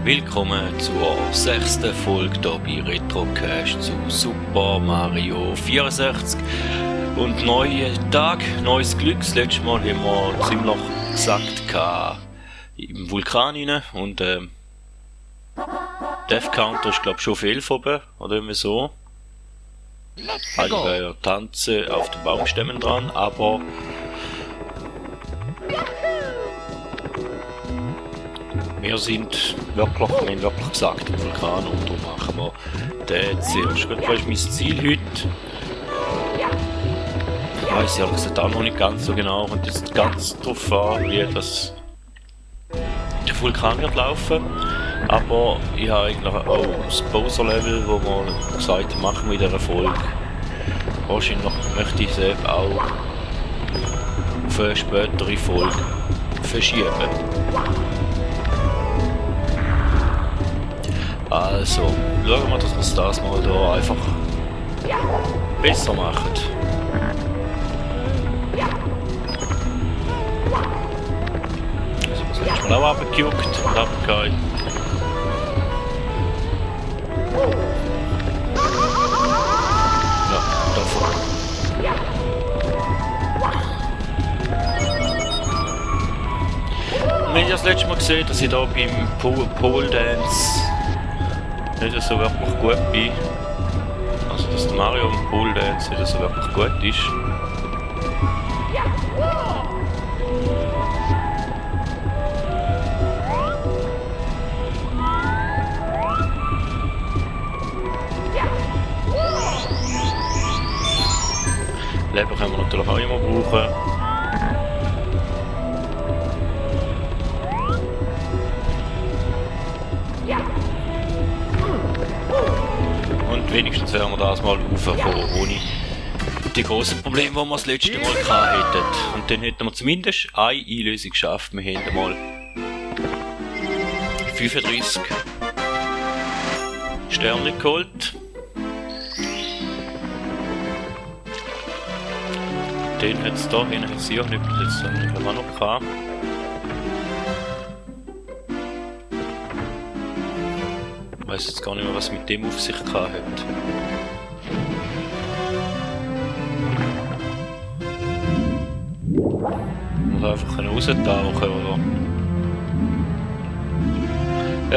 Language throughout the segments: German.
Willkommen zur 6. Folge hier bei Retrocast zu Super Mario 64. Und neuer Tag, neues Glück. Das letzte Mal haben wir ziemlich gesagt im Vulkan rein. Und Death Counter ist glaube ich schon viel vorbei, oder immer so. Alle tanzen auf den Baumstämmen dran, aber wir haben wirklich gesagt im Vulkan, und darum machen wir den zuerst. Das ist mein Ziel heute. Ich weiss ehrlich gesagt auch noch nicht ganz so genau, und jetzt ganz drauf an, wie das der Vulkan wird laufen. Aber ich habe eigentlich auch das Bowser-Level, wo wir gesagt haben, machen wir in dieser Folge. Wahrscheinlich möchte ich es auch auf eine spätere Folge verschieben. Also, schauen wir, dass wir es das mal hier einfach besser machen. Also, das letzte Mal auch abgejuckt und abgehauen. Ja, davon. Und wenn ich das letzte Mal gesehen, dass ich da beim Pole Dance nicht so wirklich gut bin, also dass der Mario im Pole Dance nicht so wirklich gut ist. Leben können wir natürlich auch immer brauchen. Und wenigstens werden wir das mal raufkommen, ohne die grossen Probleme, die wir das letzte Mal hatten. Und dann hätten wir zumindest eine Einlösung geschafft. Wir haben mal 35 Sterne geholt. Den hat es da hinten sicher nicht, das haben wir noch gehabt. Ich weiss jetzt gar nicht mehr, was mit dem auf sich gehabt hat. Man muss einfach raustauchen, oder?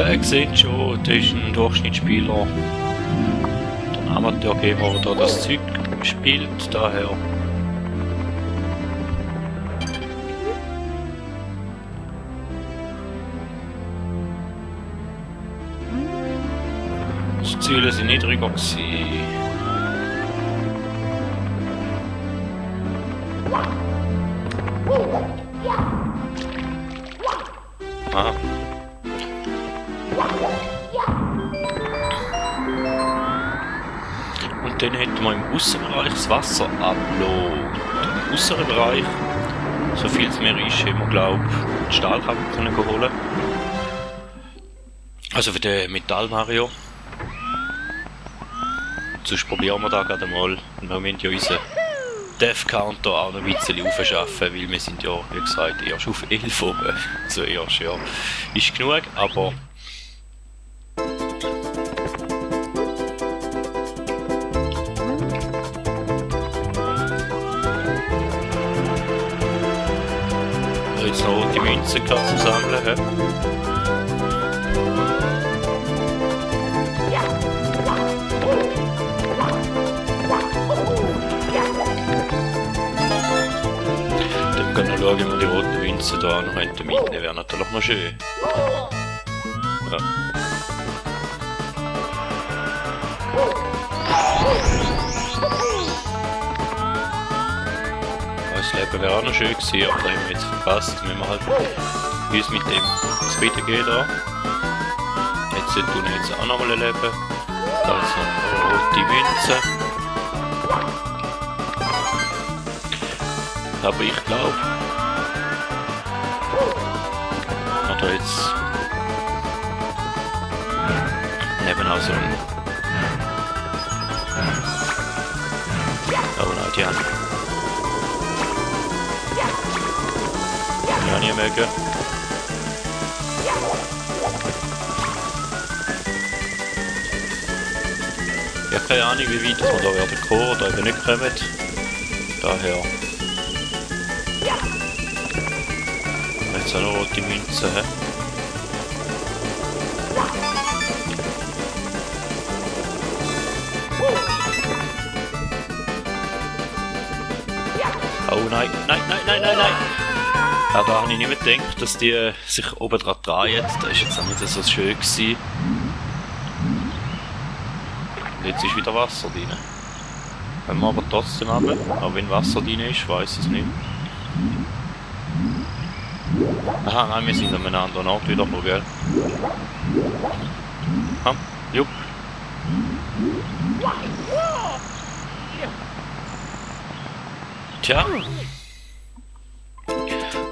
Ja, ihr seht schon, das ist ein Durchschnittsspieler. Ein Amateur-Gamer, der das Zeug spielt, daher. Die Ziele sind niedriger gewesen. Ah. Und dann hätten wir im Aussenbereich das Wasser abgelassen. Im äußeren Bereich, so viel es mehr ist, haben wir glaube ich den Stahlkappen können holen. Also für den Metall Mario. Sonst probieren wir da gerade mal. Und wir müssen ja unseren Death Counter auch noch ein bisschen aufschaffen, weil wir sind ja, wie gesagt, erst auf 11 oben. Also erst, ja, ist genug, aber jetzt noch die Münzen zu sammeln. He? Dann können wir schauen, wie wir die roten Münzen da noch mitnehmen. Wäre natürlich noch schön. Ja. Das Leben wäre auch noch schön gewesen, aber da haben wir jetzt verpasst. Müssen wir halt uns mit dem zufrieden gehen da. Jetzt tun wir jetzt auch nochmal ein Leben. Da ist noch rote Münze. Aber ich glaube, oder jetzt neben auch so ein. Oh nein, die haben. Ja, nicht mögen. keine Ahnung, wie weit wir da werden kommen oder eben nicht kommen. Daher. Jetzt auch noch rote Münzen, hä? Oh nein, nein, nein, nein, nein, nein! Ja, da habe ich nicht mehr gedacht, dass die sich oben dran drehen. Das war jetzt auch nicht so schön gewesen. Und jetzt ist wieder Wasser drin. Wenn wir aber trotzdem haben, auch wenn Wasser drin ist, weiß ich es nicht. Aha, nein, wir sind an einem anderen Ort wieder, gell? Ha, jupp. Tja.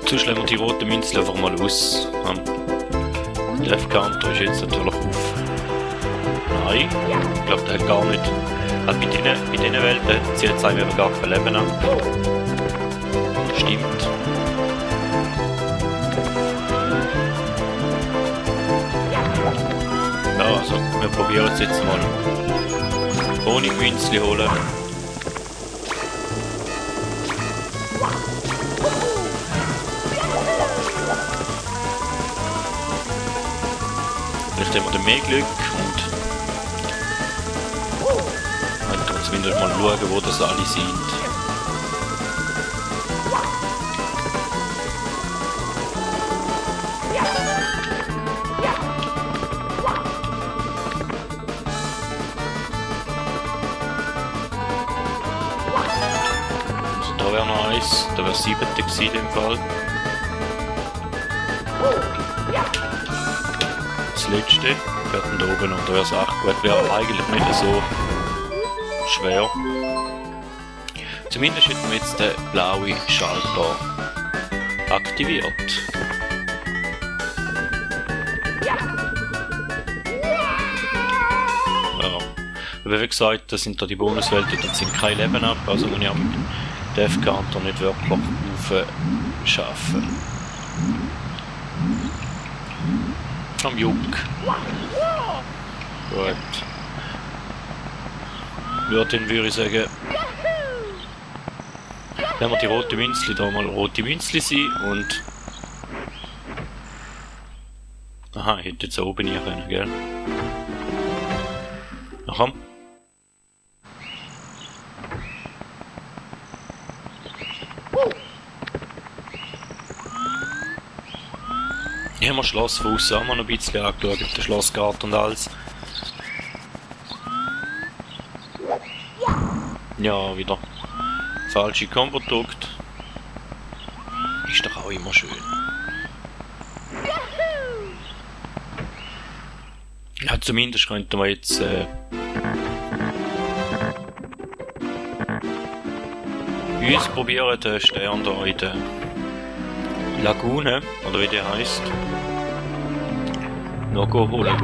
Sonst lassen wir die roten Münzen einfach mal aus. Der F-Counter ist jetzt natürlich auf. Nein, ich glaube, der hat gar nicht. Bei diesen Welten zählt es einem gar kein Leben ab. Stimmt. Ja, also, wir probieren es jetzt mal. Ohne Münzli holen. Vielleicht haben wir dann mehr Glück und dann können wir zumindest mal schauen, wo das alle sind. Also da wäre noch eins, da wäre 7. gewesen in dem Fall. Das letzte wird dann da oben und da wäre es 8 gut, wäre eigentlich nicht so schwer. Zumindest hätten wir jetzt den blauen Schalter aktiviert. Ja. Aber wie gesagt, das sind da die Bonuswelten, da sind kein Leben ab, also muss ich am Death Counter nicht wirklich aufschaffen. Am Juck. Gut. Ja, dann würde ich sagen, wenn wir die roten Münzli da mal rote Münzli sind und... Aha, ich hätte jetzt oben hier können, gell? Na komm. Ich habe mir Schloss von außen auch mal noch ein bisschen angeschaut, den Schlossgarten und alles. Ja, wieder falsche Combo gedrückt. Ist doch auch immer schön. Ja, zumindest könnten wir jetzt uns probieren, den Stern da in der Lagune, oder wie der heisst, noch holen.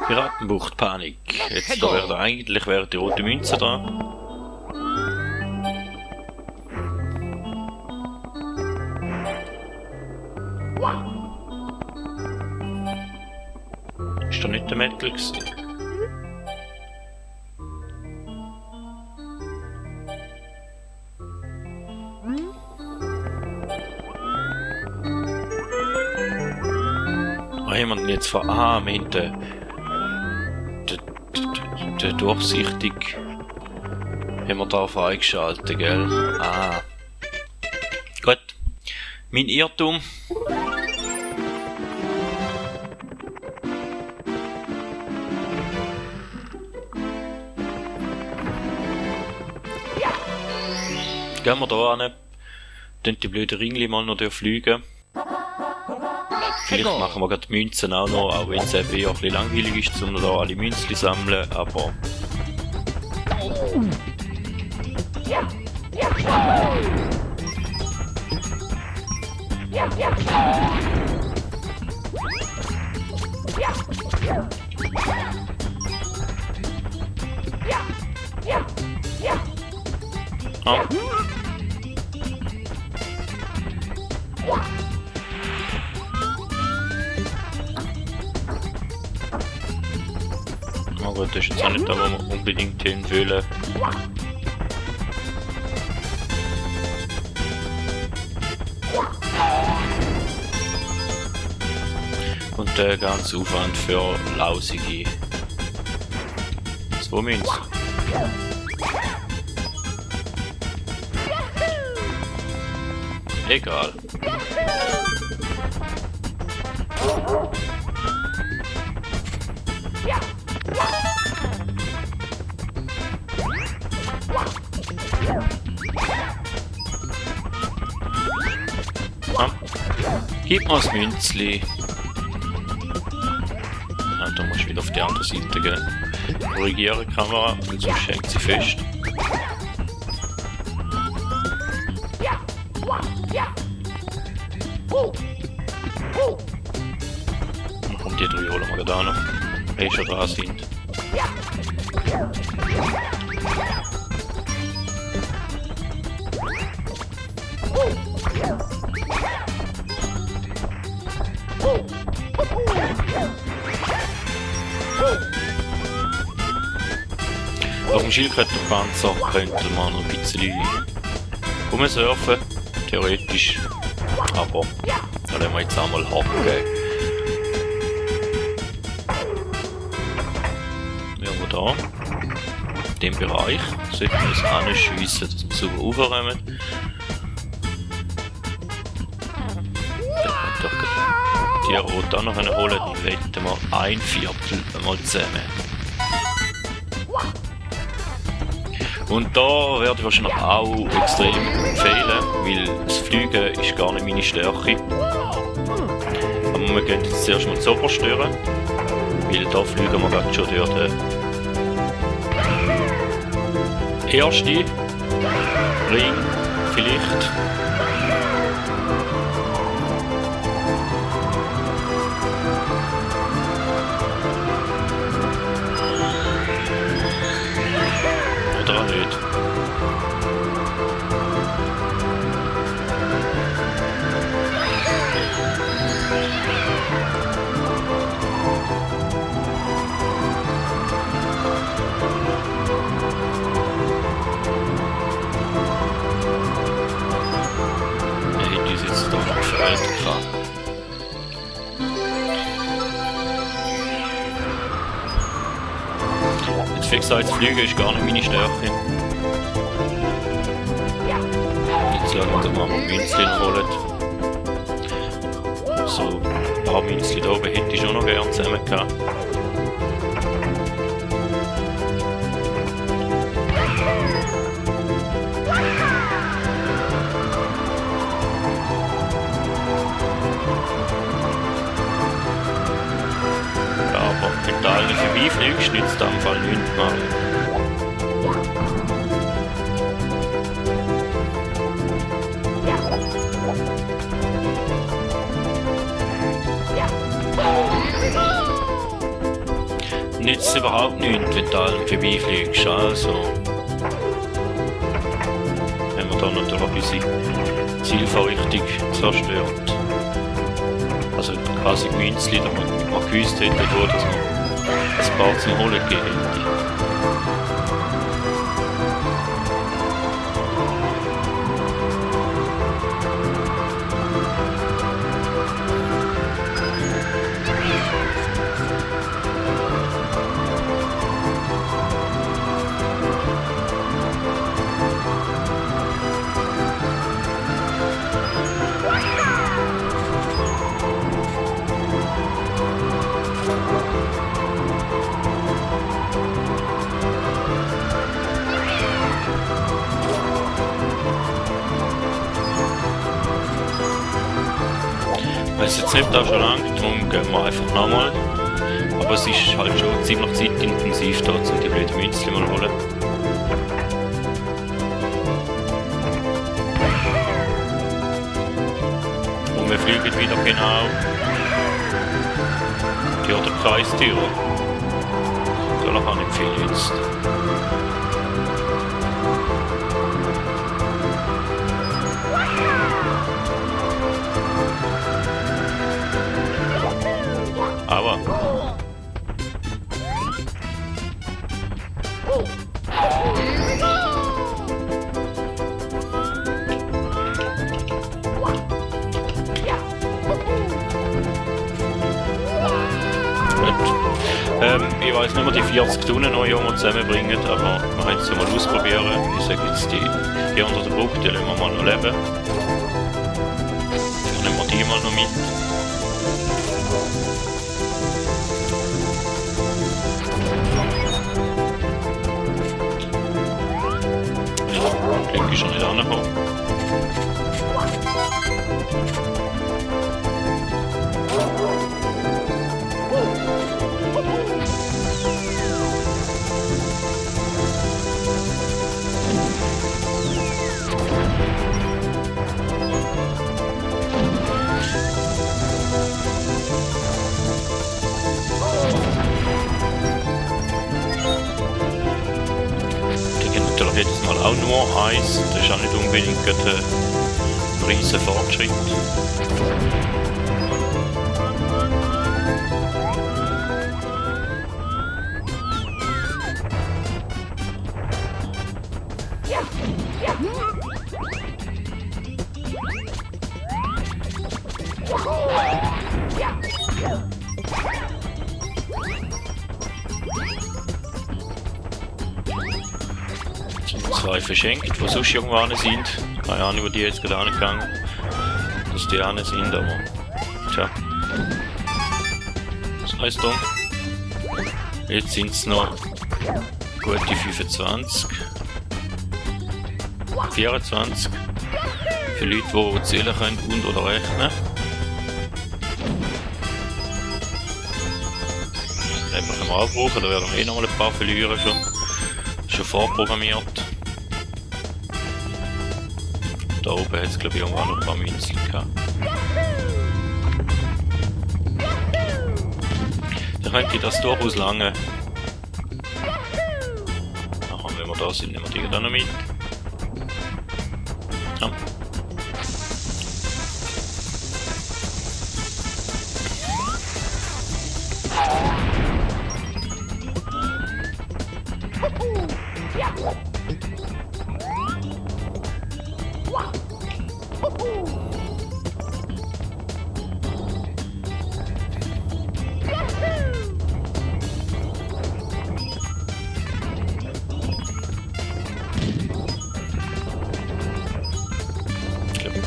Piratenbucht Panik. Jetzt da wäre eigentlich die rote Münze da. Ist da nicht der Metal gewesen? Jemanden jetzt von... Ah, wir haben den durchsichtig haben wir da freigeschaltet, gell? Ah. Gut. Mein Irrtum. Gehen wir da hin. Dann die blöden Ringli mal noch fliegen. Vielleicht machen wir gerade die Münzen auch noch, auch wenn es eben eher ein bisschen langweilig ist, um da alle Münzen sammeln, aber... Oh. das ist jetzt auch nicht da, wo wir unbedingt hin wollen. Und der ganze Aufwand für lausige 2 Münzen. Egal. Komm. Gib mir das Münzli. Ja, da musst du wieder auf die andere Seite gehen. Korrigiere die Kamera, sonst hängt sie fest. Dann kommt die 3 holen wir da noch, wenn schon da sind. Auf dem Schildkrötenpanzer könnte man noch ein bisschen rumsurfen, theoretisch. Aber da lassen wir jetzt einmal hocken. Irgendwo da, in dem Bereich, sollten wir uns anschiessen, dass wir sauber raufräumen. Die Rot auch noch holen, dann wetten wir 1/4 mal zusammen. Und da werde ich wahrscheinlich auch extrem empfehlen, weil das Fliegen ist gar nicht meine Stärke. Aber wir gehen jetzt zuerst mal zu Oberstören, weil da fliegen wir gerade schon durch den ersten Ring, vielleicht. Oder auch nicht. Nee, die sitzt doch noch veraltet gerade. Fix als Flüge ist gar nicht meine Stärke. Jetzt schauen wir uns mal Münzchen holen. So ein paar Münzchen da oben hätte ich schon noch gerne zusammen gehabt. Aber wenn du alle vorbeifliegst, nützt am Fall nichts mehr. Nützt überhaupt nichts, wenn du allen vorbeifliegst. Also, wenn man da natürlich ein bisschen Zielvorrichtung zerstört. Also quasi Münzli, da man gewusst hätte, wo das noch ein paar zum Holen gegeben hätte. Es ist jetzt nicht da schon lang, darum gehen wir einfach nochmal. Aber es ist halt schon ziemlich zeitintensiv da, um die blöden Münzchen mal holen. Und wir fliegen wieder genau durch die Kreistür. Da noch nicht viel jetzt. Aber Ich weiß nicht, ob wir die 40 Tonnen noch irgendwo zusammenbringen, aber wir können es ja mal ausprobieren. Ich sage jetzt, die hier unter der Brücke, die lassen wir mal noch leben. Dann nehmen wir die mal noch mit. Glück ist schon nicht angekommen. Jedes Mal auch nur Eis, das ist auch nicht unbedingt ein riesen Fortschritt. Zwei verschenkt, die sonst irgendwo hin sind. Keine Ahnung, wo die jetzt gerade angegangen dass die hin sind, aber tja. Was heisst da? Jetzt sind es noch gute 25. 24. Für Leute, die zählen können und oder rechnen. Einfach können wir auch brauchen, da werden wir eh noch mal ein paar verlieren schon vorprogrammiert. Da oben hat es glaube ich irgendwann noch ein paar Münzen gehabt. Dann könnte das durchaus lange. Nachher, wenn wir da sind, nehmen wir die dann noch mit. Ja.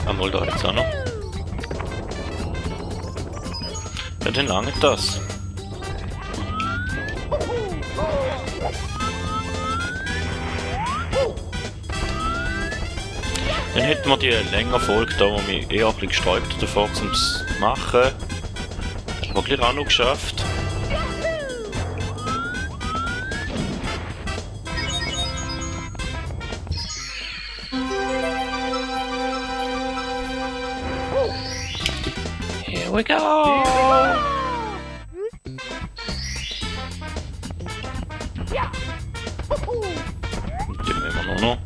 Einmal da jetzt auch noch. Ja, dann langt das. Dann hätten wir die längere Folge da, wo wir eher ein bisschen gesträubt davor zum machen. Haben wir gleich auch noch geschafft. Here we go! Und dann müssen wir noch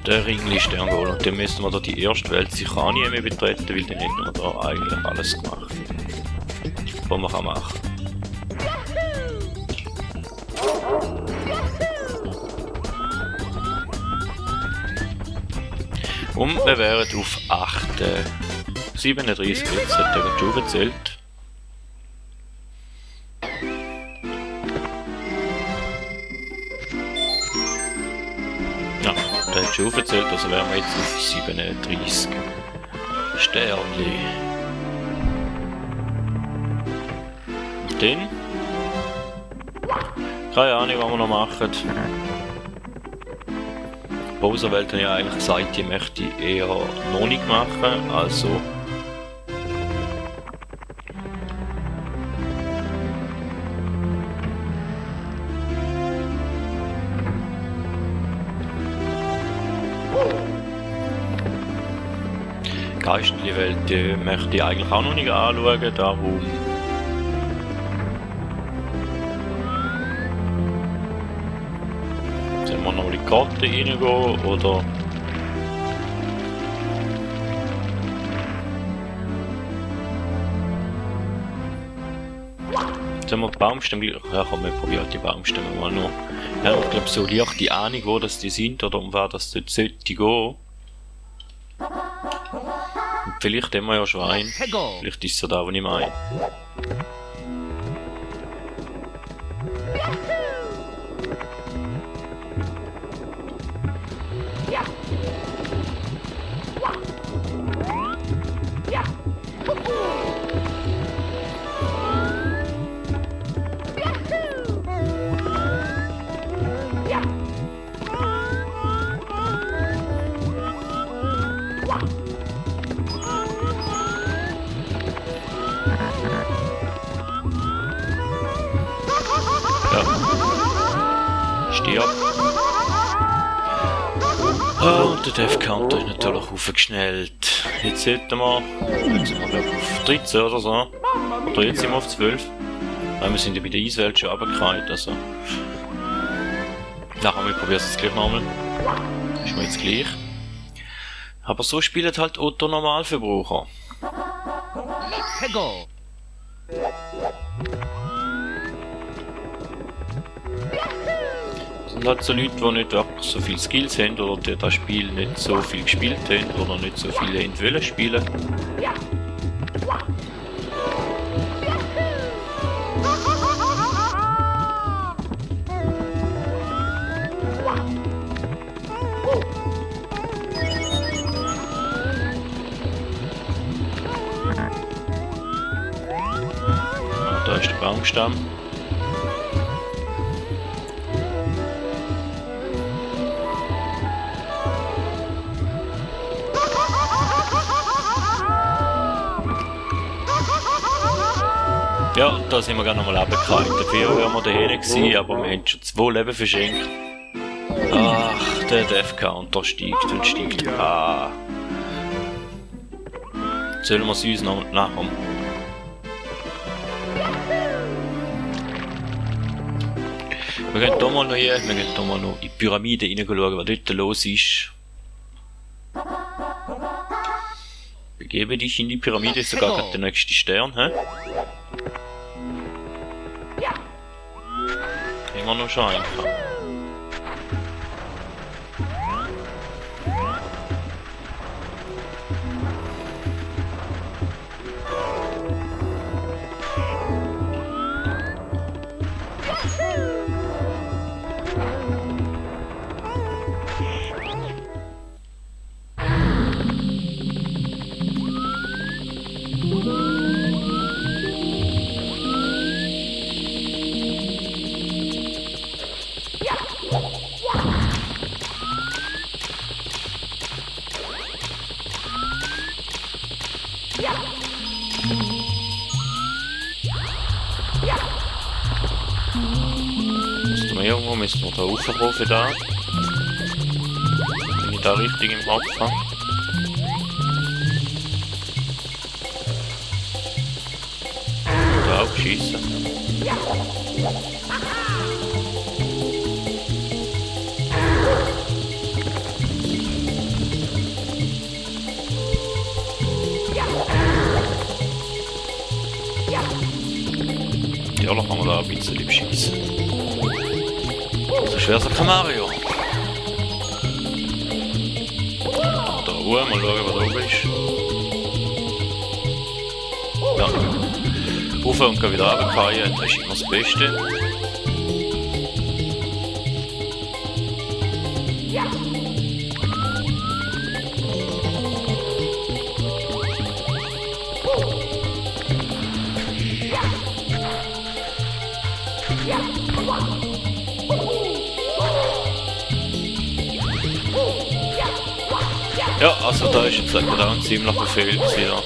den Ringli-Stern holen. Und dann müssen wir da die erste Welt sicher auch nie mehr betreten, weil dann hätten wir da eigentlich alles gemacht, was man machen kann. Und wir wären auf 37 jetzt, hat er gerade schon erzählt. Ja, der hat schon erzählt, also wären wir jetzt auf 37 Sternli. Und dann? Keine Ahnung, was wir noch machen. Bowserwelt habe ich eigentlich gesagt, die möchte ich eher noch nicht machen, also geistliche Welt, die möchte ich eigentlich auch noch nicht anschauen, darum sollen wir noch in die Karte reingehen, oder Sollen wir die Baumstämme... Ja komm, wir probieren die Baumstämme mal noch. Ja, ich glaube so leichte Ahnung, wo das die sind oder um wer das dort sollte gehen. Und vielleicht haben wir ja schon einen. Vielleicht ist es ja da, wo ich meine. Stirb. Oh, und der Death Counter ist natürlich aufgeschnellt. Jetzt sollten wir... Jetzt sind wir glaube auf 13 oder so. Oder jetzt sind wir auf 12. Weil wir sind ja bei der Eiswelt schon runtergefallen, also... Nachher wir probieren es jetzt gleich nochmal. Ist mir jetzt gleich. Aber so spielen halt Otto Normalverbraucher. Das sind halt so Leute, die nicht wirklich so viele Skills haben oder die das Spiel nicht so viel gespielt haben oder nicht so viele wollen spielen. Da ist der Baumstamm. Ja, da sind wir gerade nochmal runtergefallen. Dafür wären wir dahin gewesen, aber wir haben schon 2 Leben verschenkt. Ach, der Death Counter steigt und steigt. Ah. Sollen wir es uns noch nachher? Wir gehen hier mal noch hier, wir gehen hier mal noch in die Pyramide reinschauen, was dort los ist. Begebe dich in die Pyramide, ist sogar gerade der nächste Stern, hä? Immer noch schon einfach. Irgendwo müssen wir da raufkommen für da. Wenn ich da richtig im Kopf habe. Da auch schiessen. Ja, da kann man da ein bisschen schiessen. So schwer ist kein Mario. Da Ruhe, mal schauen, was da oben ist. Ja. Rauf und gehen wieder runterfallen, das ist immer das Beste. Ja, also da ist jetzt gerade auch ein ziemlicher Fehler gewesen, ja.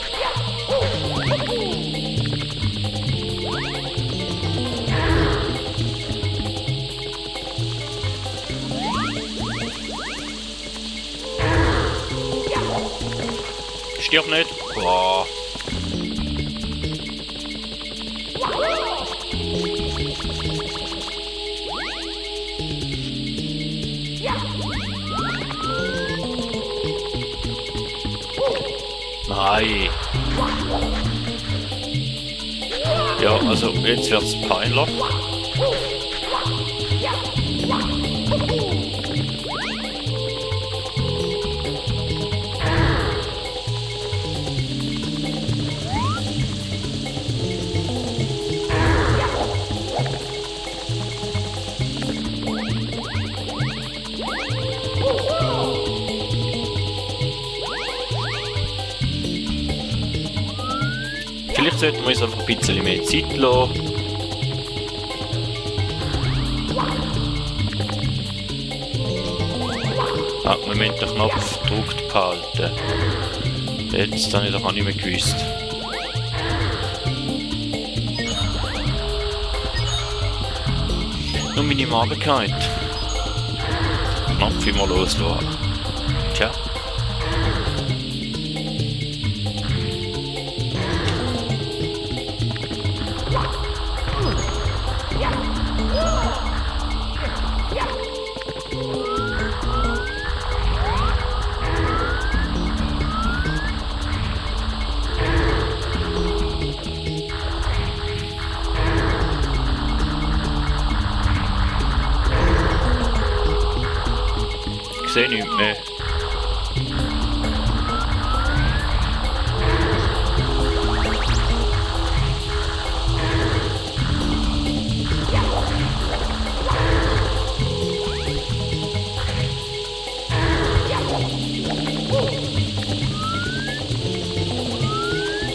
Stirb nicht! Boah. Nein. Ja, also jetzt wird's peinlich. Vielleicht sollten wir uns einfach ein bisschen mehr Zeit lassen. Ah, wir müssen den Knopf gedrückt behalten. Jetzt habe ich doch auch nicht mehr gewusst. Nur meine Magenkeit. Knopf immer loslassen. Tja. Ich sehe nichts mehr.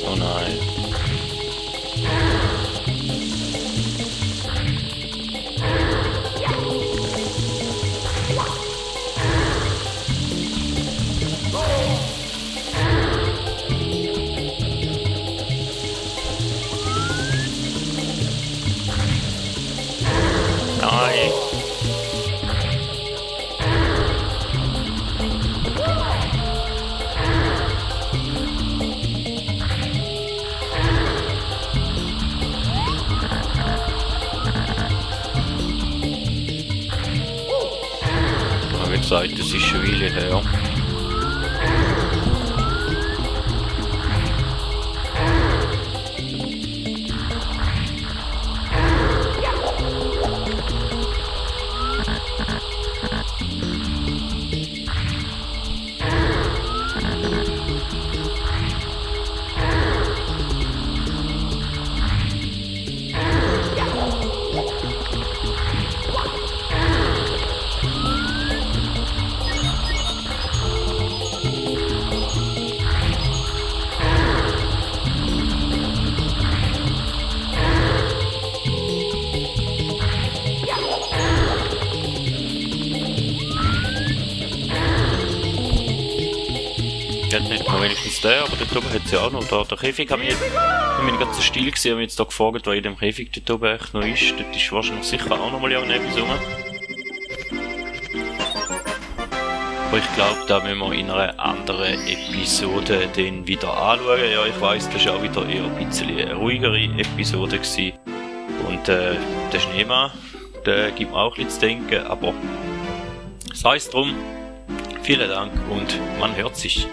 Oh nein. Nein. Wie gesagt, das ist schon eine Weile her. Jetzt nicht nur wenigstens der, aber dort oben hat es ja auch noch. Der Käfig haben wir jetzt, ich bin ganz still gewesen, haben wir jetzt da gefragt, was in dem Käfig dort oben echt noch ist. Dort ist wahrscheinlich sicher auch noch mal irgendetwas rum. Aber ich glaube, da müssen wir in einer anderen Episode den wieder anschauen. Ja, ich weiss, das war auch wieder eher ein bisschen eine ruhigere Episode gewesen. Und der Schneemann, der gibt mir auch ein bisschen zu denken, aber sei es drum. Vielen Dank und man hört sich.